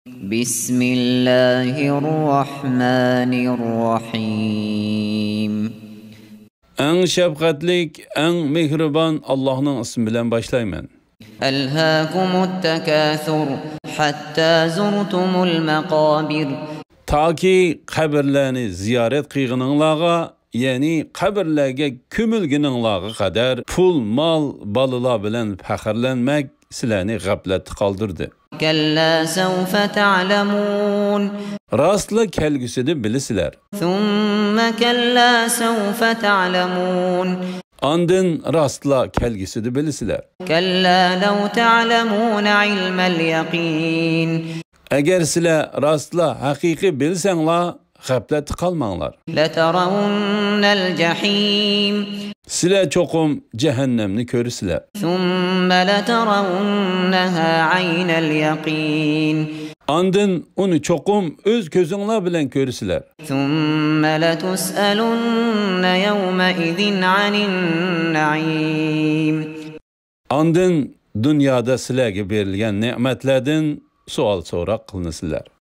بسم الله الرحمن الرحيم. En şefkatlik, en mehriban Allah'ın ismi bilen başlayman. Elhâkumut tekâthur hatta zurtumul maqabir. Ta ki kabirlerini ziyaret kıyğınınlağa, yani kabirlerge kümülgününlağa kadar pul, mal, balıla bilen fəxirlenmek sileni gaflet kaldırdı. Kella sevfe ta'lemun. Rastla kelgüsüdü bilisiler. Thumma kella sevfe ta'lemun. Andın rastla kelgüsüdü bilisiler. Kella lev ta'lemun ilmel yakin. Eğer sile rastla hakiki bilsenla gaflet kalmanlar. Leteravunnel cehîm. Sile çokum cehennemni körüsüler. Thumma leteravunnehâ aynel yakin. Andın onu çokum öz közünle bilen körüsüler. ثُمَّ لَتُسْأَلُنَّ يَوْمَئِذٍ عَنِ النَّعِيمِ. Andın dünyada silerge verilgen nimetlerden sual sorak kılınısılar.